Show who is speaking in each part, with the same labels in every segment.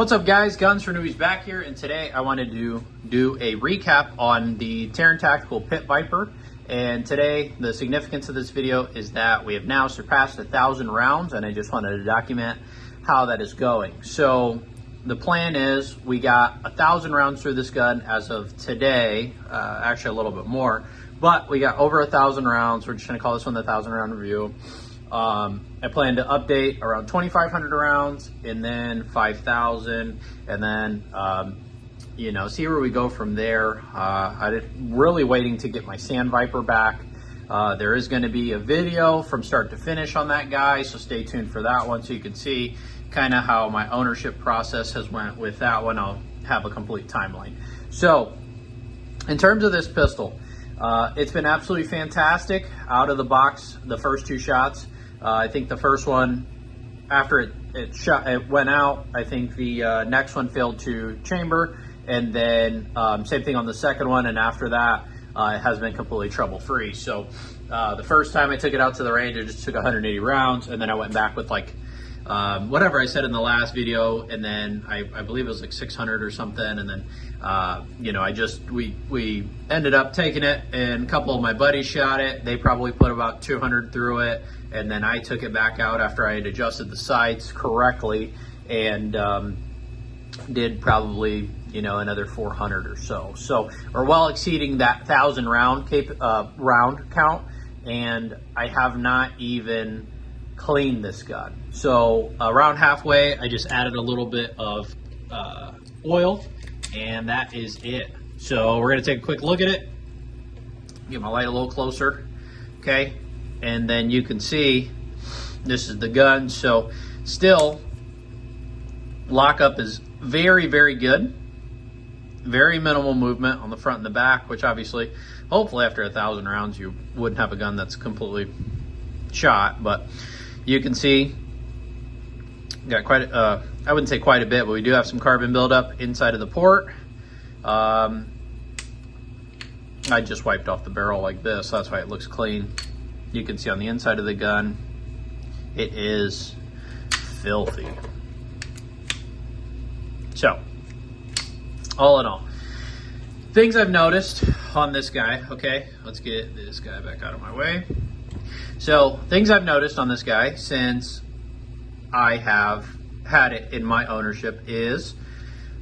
Speaker 1: What's up guys, Guns for Newbies back here, and today I wanted to do a recap on the Terran Tactical Pit Viper. And today the significance of this video is that we have now surpassed 1,000 rounds, and I just wanted to document how that is going. So the plan is we got 1,000 rounds through this gun as of today, actually a little bit more, but we got over 1,000 rounds. We're just going to call this one the 1,000 round review. I plan to update around 2,500 rounds and then 5,000, and then see where we go from there. I'm really waiting to get my Sand Viper back. There is going to be a video from start to finish on that guy, so stay tuned for that one so you can see kind of how my ownership process has went with that one. I'll have a complete timeline. So in terms of this pistol, it's been absolutely fantastic out of the box. The first two shots, I think the first one, after it went out, I think the next one failed to chamber, and then same thing on the second one, and after that it has been completely trouble free. So the first time I took it out to the range, I just took 180 rounds, and then I went back with like whatever I said in the last video, and then I believe it was like 600 or something, and then we ended up taking it, and a couple of my buddies shot it. They probably put about 200 through it, and then I took it back out after I had adjusted the sights correctly, and did probably another 400 or so. So we're well exceeding that 1,000 round count, and I have not even cleaned this gun. So around halfway, I just added a little bit of oil, and that is it. So we're gonna take a quick look at it, get my light a little closer, okay? And then you can see this is the gun. So still, lockup is very, very good. Very minimal movement on the front and the back, which obviously, hopefully after 1,000 rounds, you wouldn't have a gun that's completely shot. But you can see, got quite, I wouldn't say quite a bit, but we do have some carbon buildup inside of the port. I just wiped off the barrel like this, so that's why it looks clean. You can see on the inside of the gun, it is filthy. So, all in all, things I've noticed on this guy, okay, let's get this guy back out of my way. So, things I've noticed on this guy since I have had it in my ownership is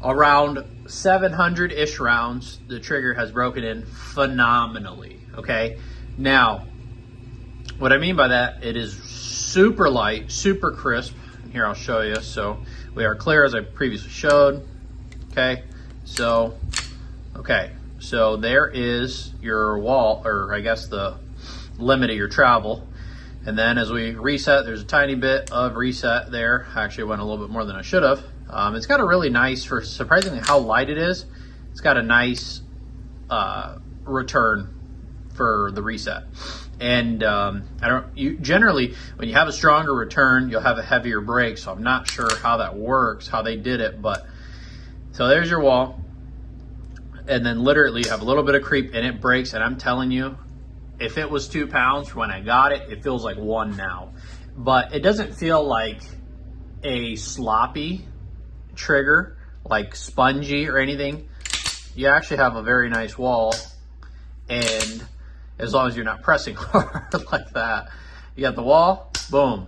Speaker 1: around 700-ish rounds, the trigger has broken in phenomenally, okay? Now, what I mean by that, it is super light, super crisp. Here, I'll show you. So we are clear as I previously showed, okay? So there is your wall, or I guess the limit of your travel. And then as we reset, there's a tiny bit of reset there. I actually went a little bit more than I should have. It's got a really nice, for surprisingly how light it is, it's got a nice return for the reset. And generally, when you have a stronger return, you'll have a heavier brake. So I'm not sure how that works, how they did it, but so there's your wall. And then literally you have a little bit of creep and it breaks. And I'm telling you, if it was 2 pounds when I got it, it feels like 1 now. But it doesn't feel like a sloppy trigger, like spongy or anything. You actually have a very nice wall, and as long as you're not pressing hard like that. You got the wall, boom.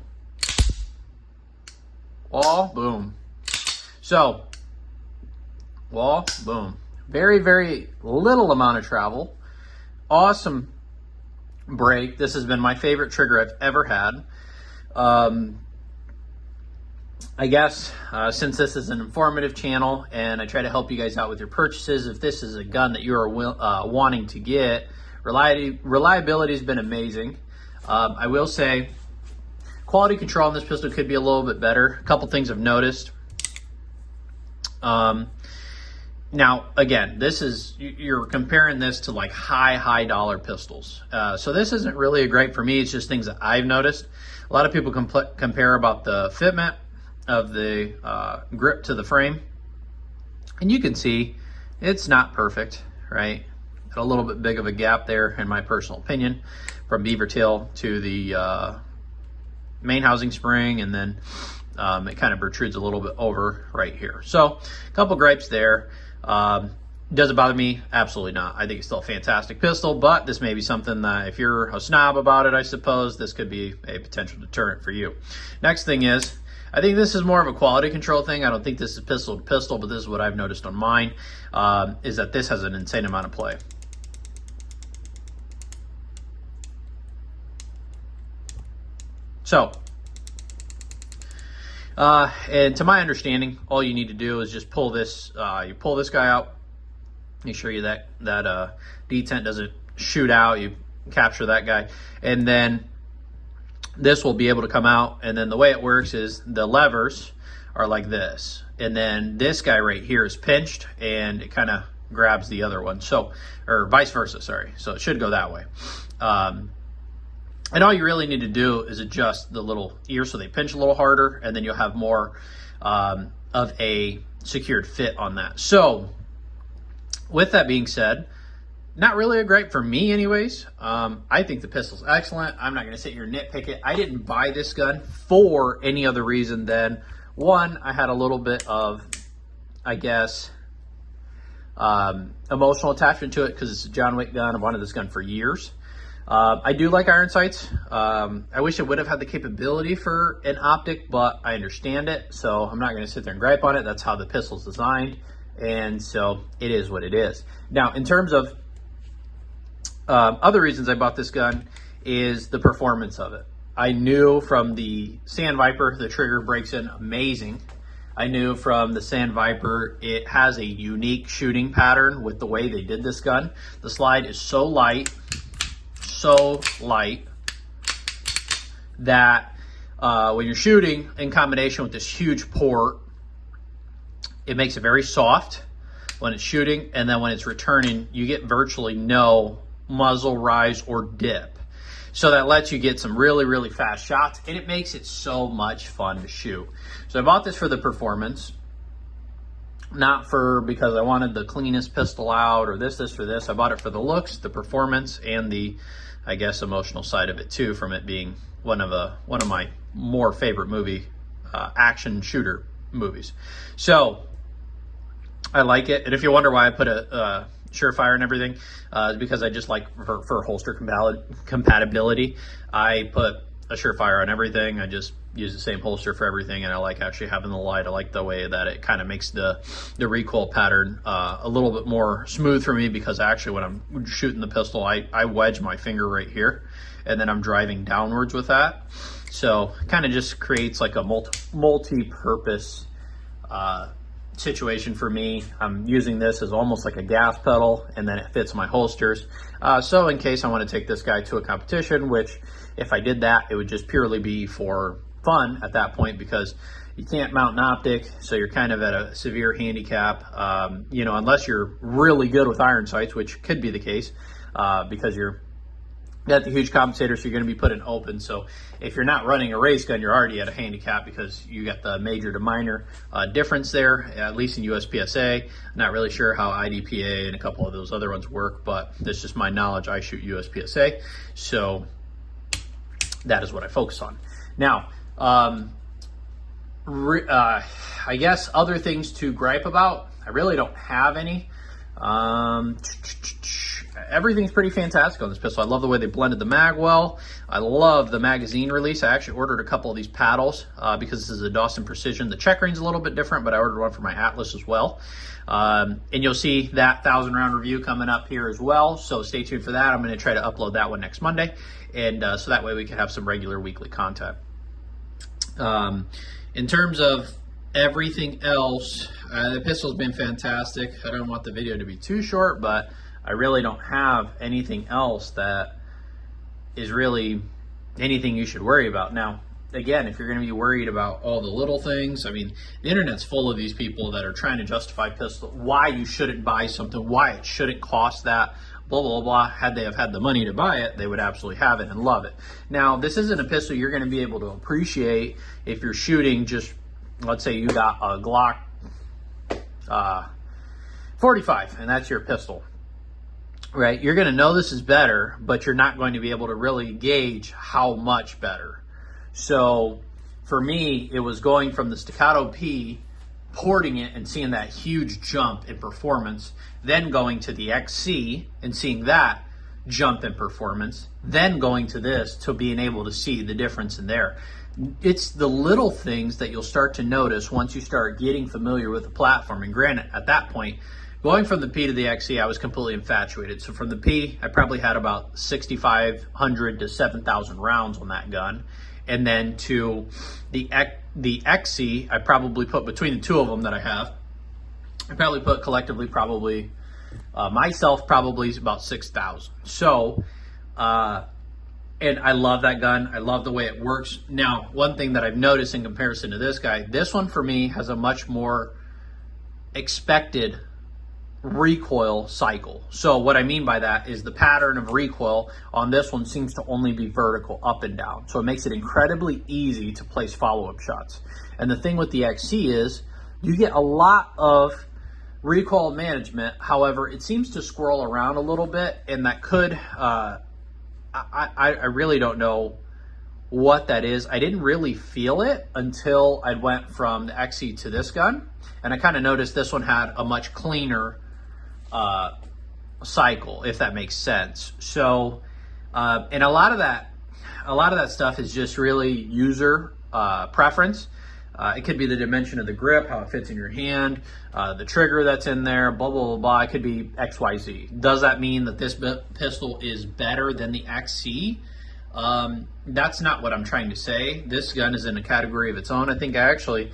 Speaker 1: Wall, boom. So, wall, boom. Very, very little amount of travel. Awesome brake. This has been my favorite trigger I've ever had. I guess since this is an informative channel and I try to help you guys out with your purchases, if this is a gun that you are wanting to get, reliability has been amazing. I will say quality control on this pistol could be a little bit better. A couple things I've noticed. Now, again, you're comparing this to like high dollar pistols. So this isn't really a gripe for me. It's just things that I've noticed. A lot of people compare about the fitment of the grip to the frame. And you can see it's not perfect, right? Got a little bit big of a gap there, in my personal opinion, from beaver tail to the main housing spring, and then it kind of protrudes a little bit over right here. So a couple gripes there. Does it bother me? Absolutely not. I think it's still a fantastic pistol, but this may be something that if you're a snob about it, I suppose, this could be a potential deterrent for you. Next thing is, I think this is more of a quality control thing. I don't think this is pistol to pistol, but this is what I've noticed on mine, is that this has an insane amount of play. So, and to my understanding, all you need to do is just pull this, you pull this guy out, make sure that detent doesn't shoot out, you capture that guy, and then this will be able to come out, and then the way it works is the levers are like this, and then this guy right here is pinched, and it kind of grabs the other one, so, or vice versa, sorry, so it should go that way. And all you really need to do is adjust the little ear so they pinch a little harder, and then you'll have more of a secured fit on that. So, with that being said, not really a gripe for me anyways. I think the pistol's excellent. I'm not going to sit here and nitpick it. I didn't buy this gun for any other reason than, one, I had a little bit of, I guess, emotional attachment to it because it's a John Wick gun. I've wanted this gun for years. I do like iron sights. I wish it would have had the capability for an optic, but I understand it, so I'm not going to sit there and gripe on it. That's how the pistol's designed, and so it is what it is. Now, in terms of other reasons I bought this gun is the performance of it. I knew from the Sand Viper, the trigger breaks in amazing. I knew from the Sand Viper, it has a unique shooting pattern with the way they did this gun. The slide is so light that when you're shooting in combination with this huge port, it makes it very soft when it's shooting, and then when it's returning, you get virtually no muzzle rise or dip. So that lets you get some really, really fast shots, and it makes it so much fun to shoot. So I bought this for the performance, not for because I wanted the cleanest pistol out or this for this. I bought it for the looks, the performance, and the, I guess, emotional side of it too, from it being one of my more favorite movie action shooter movies. So I like it, and if you wonder why I put a Surefire and everything, because I just like for holster compatibility, I put a Surefire on everything. I just use the same holster for everything, and I like actually having the light. I like the way that it kind of makes the recoil pattern a little bit more smooth for me, because actually when I'm shooting the pistol, I wedge my finger right here, and then I'm driving downwards with that. So it kind of just creates like a multi-purpose situation for me. I'm using this as almost like a gas pedal, and then it fits my holsters. So in case I want to take this guy to a competition, which if I did that, it would just purely be for fun at that point, because you can't mount an optic, so you're kind of at a severe handicap, you know, unless you're really good with iron sights, which could be the case, because you're got the huge compensator, so you're going to be put in open. So if you're not running a race gun, you're already at a handicap because you got the major to minor difference there, at least in USPSA. I'm not really sure how IDPA and a couple of those other ones work, but that's just my knowledge. I shoot USPSA, so that is what I focus on. Now, I guess other things to gripe about, I really don't have any. Everything's pretty fantastic on this pistol. I love the way they blended the mag well. I love the magazine release. I actually ordered a couple of these paddles because this is a Dawson Precision. The check ring's a little bit different, but I ordered one for my Atlas as well. And you'll see that 1,000-round review coming up here as well, so stay tuned for that. I'm going to try to upload that one next Monday, and so that way we can have some regular weekly content. In terms of everything else, the pistol's been fantastic. I don't want the video to be too short, but I really don't have anything else that is really anything you should worry about. Now, again, if you're going to be worried about all the little things, I mean, the internet's full of these people that are trying to justify pistol, why you shouldn't buy something, why it shouldn't cost that, blah, blah, blah. Had they have had the money to buy it, they would absolutely have it and love it. Now, this isn't a pistol you're going to be able to appreciate if you're shooting just, let's say you got a Glock 45, and that's your pistol. Right, you're going to know this is better, but you're not going to be able to really gauge how much better. So for me, it was going from the Staccato P, porting it and seeing that huge jump in performance, then going to the XC and seeing that jump in performance, then going to this to being able to see the difference in there. It's the little things that you'll start to notice once you start getting familiar with the platform. And granted, at that point, going from the P to the XC, I was completely infatuated. So from the P, I probably had about 6,500 to 7,000 rounds on that gun. And then to the XC, I probably put, between the two of them that I have, I probably put collectively probably, myself probably about 6,000. So, and I love that gun. I love the way it works. Now, one thing that I've noticed in comparison to this guy, this one for me has a much more expected recoil cycle. So what I mean by that is the pattern of recoil on this one seems to only be vertical, up and down. So it makes it incredibly easy to place follow-up shots. And the thing with the XC is you get a lot of recoil management. However, it seems to swirl around a little bit, and that could, I really don't know what that is. I didn't really feel it until I went from the XC to this gun, and I kind of noticed this one had a much cleaner cycle, if that makes sense. So, and a lot of that stuff is just really user preference. It could be the dimension of the grip, how it fits in your hand, the trigger that's in there, blah, blah, blah, blah. It could be XYZ. Does that mean that this pistol is better than the XC? That's not what I'm trying to say. This gun is in a category of its own. I think I actually,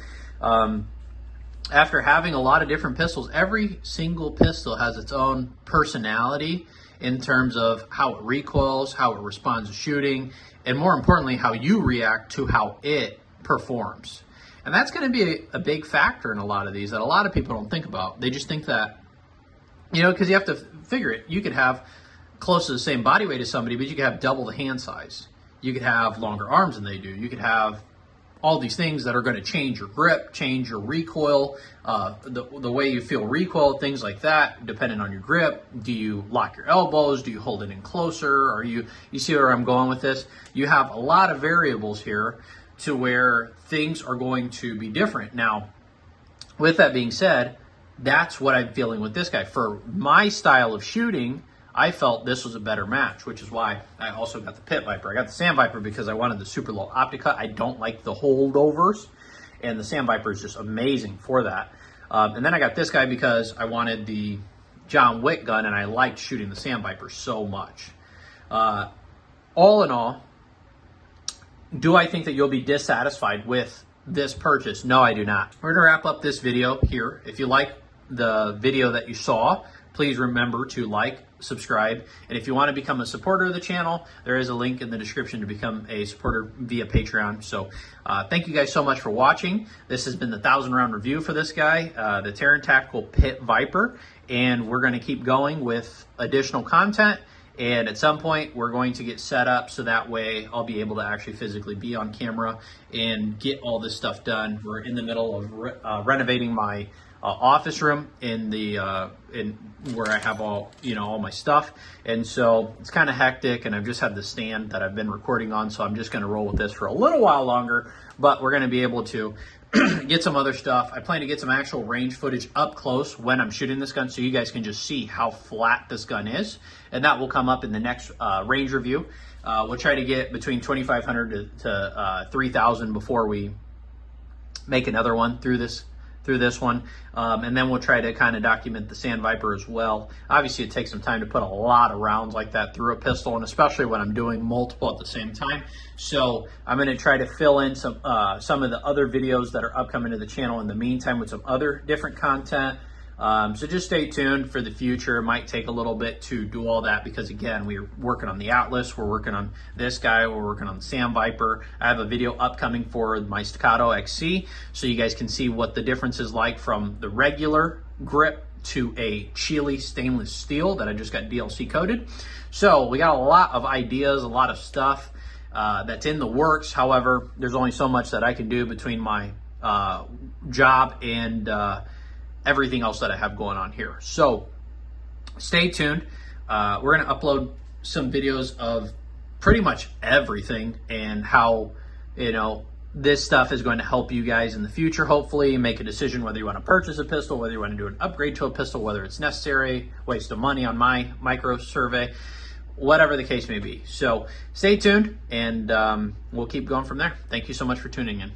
Speaker 1: after having a lot of different pistols, every single pistol has its own personality in terms of how it recoils, how it responds to shooting, and more importantly, how you react to how it performs. And that's going to be a big factor in a lot of these that a lot of people don't think about. They just think that, you know, because you have to figure it. You could have close to the same body weight as somebody, but you could have double the hand size. You could have longer arms than they do. You could have all these things that are going to change your grip, change your recoil, the way you feel recoil, things like that, depending on your grip. Do you lock your elbows? Do you hold it in closer? Are you see where I'm going with this? You have a lot of variables here to where things are going to be different. Now, with that being said, that's what I'm feeling with this guy. For my style of shooting, I felt this was a better match, which is why I also got the Pit Viper. I got the Sand Viper because I wanted the super low optic cut. I don't like the holdovers, and the Sand Viper is just amazing for that. And then I got this guy because I wanted the John Wick gun, and I liked shooting the Sand Viper so much. All in all, do I think that you'll be dissatisfied with this purchase? No, I do not. We're going to wrap up this video here. If you like the video that you saw, please remember to like, subscribe, and if you want to become a supporter of the channel, there is a link in the description to become a supporter via Patreon. So thank you guys so much for watching. This has been the 1,000-round review for this guy, the Taran Tactical Pit Viper, and we're going to keep going with additional content. And at some point, we're going to get set up so that way I'll be able to actually physically be on camera and get all this stuff done. We're in the middle of renovating my office room in where I have all my stuff, and so it's kind of hectic. And I've just had the stand that I've been recording on, so I'm just going to roll with this for a little while longer. But we're going to be able to get some other stuff. I plan to get some actual range footage up close when I'm shooting this gun, so you guys can just see how flat this gun is, and that will come up in the next range review. We'll try to get between 2,500 to 3,000 before we make another one through this one, and then we'll try to kind of document the Sand Viper as well. Obviously, it takes some time to put a lot of rounds like that through a pistol, and especially when I'm doing multiple at the same time. So I'm going to try to fill in some of the other videos that are upcoming to the channel in the meantime with some other different content. So just stay tuned for the future. It might take a little bit to do all that because, again, we're working on the Atlas, we're working on this guy, we're working on the Sand Viper. I have a video upcoming for my Staccato XC, so you guys can see what the difference is like from the regular grip to a Chile stainless steel that I just got DLC coated. So we got a lot of ideas, a lot of stuff that's in the works. However, there's only so much that I can do between my job and everything else that I have going on here. So stay tuned. We're going to upload some videos of pretty much everything and how, this stuff is going to help you guys in the future, hopefully, make a decision whether you want to purchase a pistol, whether you want to do an upgrade to a pistol, whether it's necessary, waste of money on my micro survey, whatever the case may be. So stay tuned, and we'll keep going from there. Thank you so much for tuning in.